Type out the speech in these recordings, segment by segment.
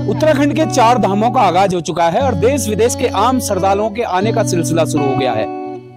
उत्तराखंड के 4 धामों का आगाज हो चुका है और देश विदेश के आम श्रद्धालुओं के आने का सिलसिला शुरू हो गया है।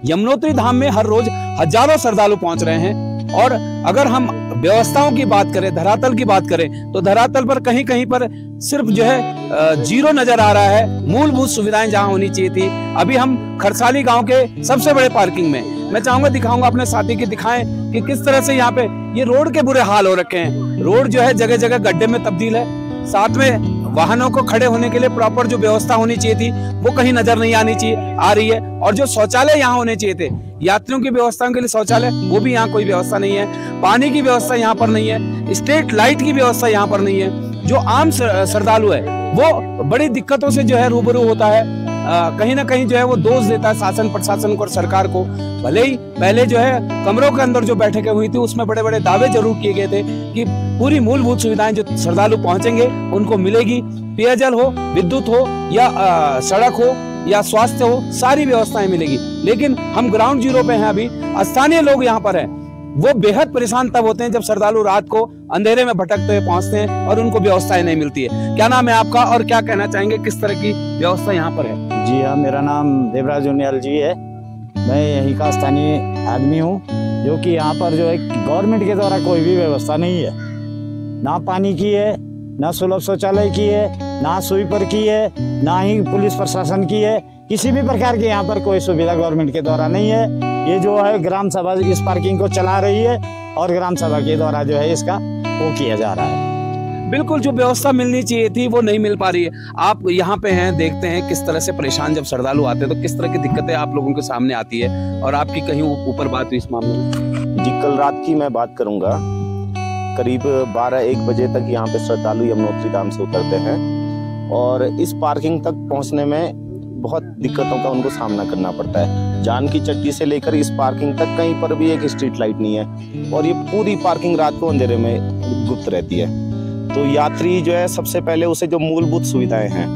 यमुनोत्री धाम में हर रोज हजारों श्रद्धालु पहुंच रहे हैं और अगर हम व्यवस्थाओं की बात करें, धरातल की बात करें, तो धरातल पर कहीं कहीं पर सिर्फ जो है जीरो नजर आ रहा है। मूलभूत सुविधाएं जहां होनी चाहिए थी। अभी हम खरसाली गांव के सबसे बड़े पार्किंग में, मैं चाहूंगा दिखाऊंगा अपने साथी की, दिखाएं कि किस तरह से यहाँ पे ये रोड के बुरे हाल हो रखे हैं। रोड जो है जगह जगह गड्ढे में तब्दील है। साथ में वाहनों को खड़े होने के लिए प्रॉपर जो व्यवस्था होनी चाहिए थी वो कहीं नजर नहीं आनी चाहिए, आ रही है। और जो शौचालय यहाँ होने चाहिए थे, यात्रियों की व्यवस्थाओं के लिए शौचालय, वो भी यहाँ कोई व्यवस्था नहीं है। पानी की व्यवस्था यहाँ पर नहीं है। स्ट्रीट लाइट की व्यवस्था यहाँ पर नहीं है। जो आम श्रद्धालु है वो बड़ी दिक्कतों से जो है रूबरू होता है। कहीं ना कहीं जो है वो दोष देता है शासन प्रशासन को और सरकार को। भले ही पहले जो है कमरों के अंदर जो बैठकें हुई थी उसमें बड़े बड़े दावे जरूर किए गए थे कि पूरी मूलभूत सुविधाएं जो श्रद्धालु पहुंचेंगे उनको मिलेगी। पेयजल हो, विद्युत हो या सड़क हो या स्वास्थ्य हो, सारी व्यवस्थाएं मिलेगी। लेकिन हम ग्राउंड जीरो पे हैं अभी। स्थानीय लोग यहाँ पर हैं, वो बेहद परेशान तब होते हैं जब श्रद्धालु रात को अंधेरे में भटकते हुए पहुंचते हैं और उनको व्यवस्थाएं नहीं मिलती है। क्या नाम है आपका और क्या कहना चाहेंगे, किस तरह की व्यवस्था यहाँ पर है? जी हाँ, मेरा नाम देवराज उनियाल जी है। मैं यहीं का स्थानीय आदमी हूँ, जो कि यहाँ पर जो है गवर्नमेंट के द्वारा कोई भी व्यवस्था नहीं है। ना पानी की है, ना सुलभ शौचालय की है, ना स्वीपर की है, ना ही पुलिस प्रशासन की है। किसी भी प्रकार की यहाँ पर कोई सुविधा गवर्नमेंट के द्वारा नहीं है। ये जो है ग्राम सभा इस पार्किंग को चला रही है और ग्राम सभा के द्वारा जो है इसका वो किया जा रहा है। बिल्कुल, जो व्यवस्था मिलनी चाहिए थी वो नहीं मिल पा रही है। आप यहाँ पे हैं, देखते हैं किस तरह से परेशान जब श्रद्धालु आते हैं तो किस तरह की दिक्कतें आप लोगों के सामने आती है। और आपकी कहीं ऊपर बात हुई इस मामले में? जी, कल रात की मैं बात करूंगा। करीब 12-1 बजे तक यहाँ पे श्रद्धालु यमुनोत्री धाम से उतरते हैं और इस पार्किंग तक पहुँचने में बहुत दिक्कतों का उनको सामना करना पड़ता है। जान की चट्टी से लेकर इस पार्किंग तक कहीं पर भी एक स्ट्रीट लाइट नहीं है और ये पूरी पार्किंग रात को अंधेरे में गुप्त रहती है। तो यात्री जो है सबसे पहले उसे जो मूलभूत सुविधाएं हैं,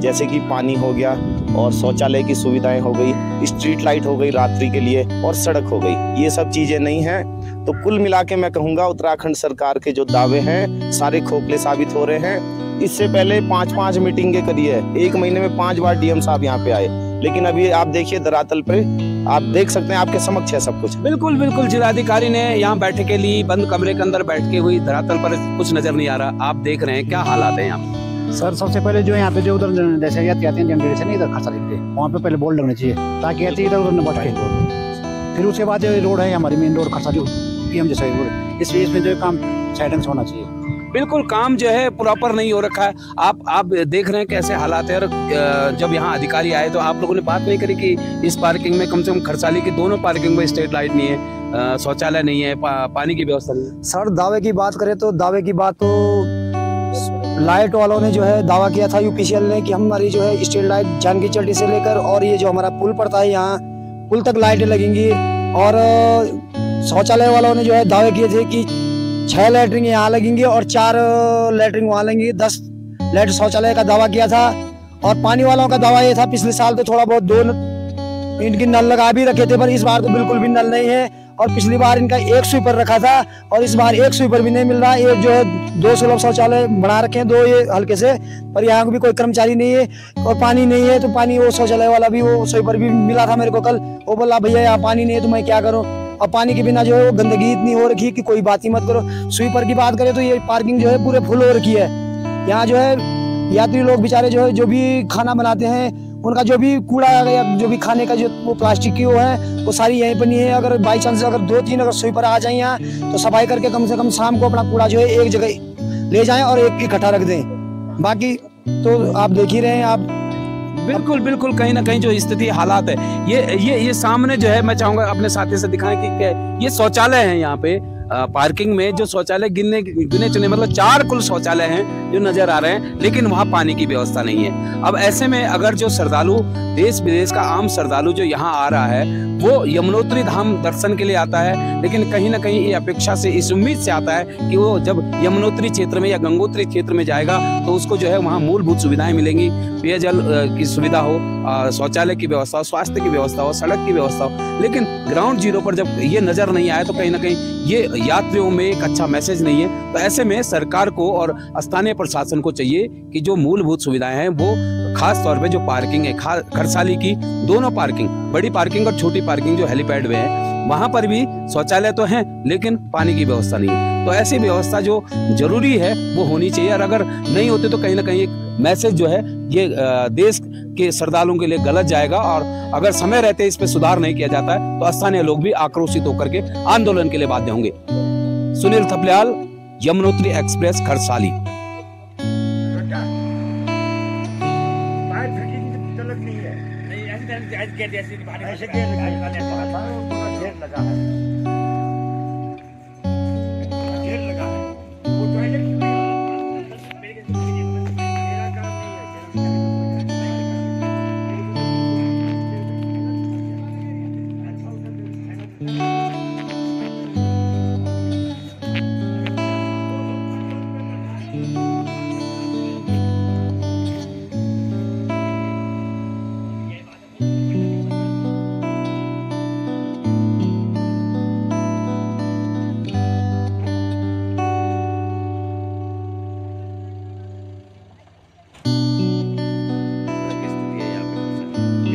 जैसे कि पानी हो गया और शौचालय की सुविधाएं हो गई, स्ट्रीट लाइट हो गई रात्रि के लिए और सड़क हो गई, ये सब चीजें नहीं हैं। तो कुल मिला के मैं कहूँगा उत्तराखंड सरकार के जो दावे हैं सारे खोखले साबित हो रहे हैं। इससे पहले 5-5 मीटिंगें करी है, 1 महीने में 5 बार डीएम साहब यहाँ पे आए, लेकिन अभी आप देखिए धरातल पे, आप देख सकते हैं, आपके समक्ष है सब कुछ। बिल्कुल बिल्कुल, जिलाधिकारी ने यहाँ बैठे के लिए बंद कमरे के अंदर बैठ के हुई, धरातल पर कुछ नजर नहीं आ रहा। आप देख रहे हैं क्या हालात है यहाँ? सर सबसे पहले जो यहाँ पे जो उधर जैसे यात्री जनरेशन इधर खरसाली पे, वहाँ पे पहले बोर्ड लगने चाहिए ताकि यात्री इधर उधर न भटके। फिर उसके बाद जो रोड है हमारी मेन रोड खरसाली पीएम जैसा रोड, इसमें जो काम साइडेंस होना चाहिए। बिल्कुल, काम जो है प्रॉपर नहीं हो रखा है। आप देख रहे हैं कैसे हालात है। और जब यहाँ अधिकारी आए तो आप लोगों ने बात नहीं करी कि इस पार्किंग में, कम से कम खरसाली की दोनों पार्किंग में स्ट्रीट लाइट नहीं है, शौचालय नहीं है, पानी की व्यवस्था नहीं है। सर दावे की बात करें तो दावे की बात तो लाइट वालों ने जो है दावा किया था यूपीसीएल ने कि हमारी जो है स्ट्रीट लाइट जानकी चट्टी से लेकर और ये जो हमारा पुल पड़ता है यहाँ पुल तक लाइटें लगेंगी। और शौचालय वालों ने जो है दावे किए थे कि 6 लैटरिन यहाँ लगेंगी और 4 लैटरिन वहाँ लगेंगी, 10 लैटरिन शौचालय का दावा किया था। और पानी वालों का दावा ये था पिछले साल तो थोड़ा बहुत 2 इनकी नल लगा भी रखे थे, पर इस बार तो बिल्कुल भी नल नहीं है। और पिछली बार इनका 1 स्वीपर रखा था और इस बार 1 स्वीपर भी नहीं मिल रहा। ये जो है 2 सुलभ शौचालय बना रखे हैं, 2 ये हल्के से, पर यहाँ भी कोई कर्मचारी नहीं है और पानी नहीं है। तो पानी वो शौचालय वाला भी वो स्वीपर भी मिला था मेरे को कल, वो बोला भैया यहाँ पानी नहीं है तो मैं क्या करूँ। और पानी के बिना जो है वो गंदगी इतनी हो रखी है कि कोई बात ही मत करो। स्वीपर की बात करें तो ये पार्किंग जो है पूरे फुल हो रखी है। यहाँ जो है यात्री लोग बेचारे जो है जो भी खाना बनाते हैं उनका जो भी कूड़ा या जो भी खाने का जो वो प्लास्टिक की वो है वो सारी यहीं पर नहीं है। अगर बाई चांस अगर 2-3 अगर स्वीपर आ जाए यहाँ तो सफाई करके कम से कम शाम को अपना कूड़ा जो है एक जगह ले जाएं और एक इकट्ठा रख दें। बाकी तो आप देख ही रहे हैं आप। बिल्कुल बिल्कुल, कहीं ना कहीं जो स्थिति हालात है ये सामने जो है मैं चाहूंगा अपने साथी से दिखाएं कि ये शौचालय है। यहाँ पे पार्किंग में जो शौचालय गिने चुने मतलब 4 कुल शौचालय हैं जो नजर आ रहे हैं, लेकिन वहाँ पानी की व्यवस्था नहीं है। अब ऐसे में अगर जो श्रद्धालु देश विदेश का आम श्रद्धालु जो यहाँ आ रहा है वो यमुनोत्री धाम दर्शन के लिए आता है, लेकिन कहीं ना कहीं ये अपेक्षा से इस उम्मीद से आता है कि वो जब यमुनोत्री क्षेत्र में या गंगोत्री क्षेत्र में जाएगा तो उसको जो है वहाँ मूलभूत सुविधाएं मिलेंगी, पेयजल की सुविधा हो, शौचालय की व्यवस्था हो, स्वास्थ्य की व्यवस्था हो, सड़क की व्यवस्था हो। लेकिन ग्राउंड जीरो पर जब ये नजर नहीं आए तो कहीं ना कहीं ये यात्रियों में एक अच्छा मैसेज नहीं है। तो ऐसे में सरकार को और स्थानीय प्रशासन को चाहिए कि जो मूलभूत सुविधाएं हैं वो खास तौर पे जो पार्किंग है खरसाली की दोनों पार्किंग, बड़ी पार्किंग और छोटी पार्किंग जो हेलीपैड में है वहां पर भी शौचालय तो हैं लेकिन पानी की व्यवस्था नहीं है। तो ऐसी व्यवस्था जो जरूरी है वो होनी चाहिए और अगर नहीं होते तो कहीं ना कहीं एक मैसेज जो है ये देश के श्रद्धालुओं के लिए गलत जाएगा। और अगर समय रहते इस पे सुधार नहीं किया जाता है तो स्थानीय लोग भी आक्रोशित होकर के आंदोलन के लिए बाध्य होंगे। सुनील थपलियाल, यमुनोत्री एक्सप्रेस, खरसाली।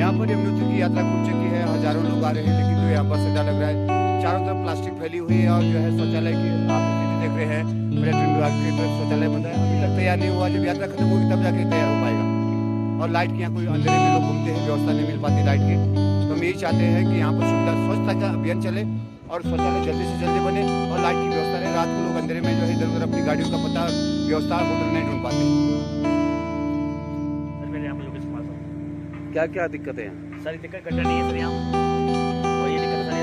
यहाँ पर यमुनोत्री की यात्रा खुल चुकी है, हजारों लोग आ रहे हैं, लेकिन जो यहाँ पर सड्डा लग रहा है, चारों तरफ प्लास्टिक फैली हुई है और जो है शौचालय की आप स्थिति देख रहे हैं, पर्यटन विभाग की तरफ शौचालय बंद है, अभी तक तैयार नहीं हुआ। जब यात्रा खत्म होगी तब जाके तैयार हो पाएगा। और लाइट की यहाँ कोई अंधेरे में लोग घूमते हैं, व्यवस्था नहीं मिल पाती लाइट की। तो हम यही चाहते हैं कि यहाँ पर स्वच्छता का अभियान चले और शौचालय जल्दी से जल्दी बने और लाइट की व्यवस्था रहे। रात को लोग अंधेरे में जो है इधर उधर अपनी गाड़ियों का पता व्यवस्था होटल नहीं ढूंढ पाते। क्या क्या दिक्कतें हैं? सारी दिक्कत गड्ढा नहीं है सर यहाँ, और ये दिक्कत सारी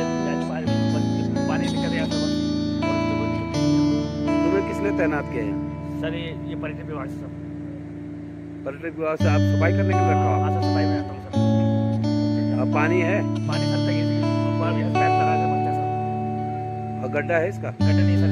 पानी दिक्कत है यहाँ पर। तुम्हें किसने तैनात किया है? सर ये पर्यटन विभाग से, सब पर्यटन विभाग से। आप सफाई करने के लिए रखा हो? हाँ सर, सफाई में आता हूँ सर। अब पानी है? पानी सर तक पैप लगा कर बनता है सर। और गड्ढा है इसका? गड्ढा नहीं सर,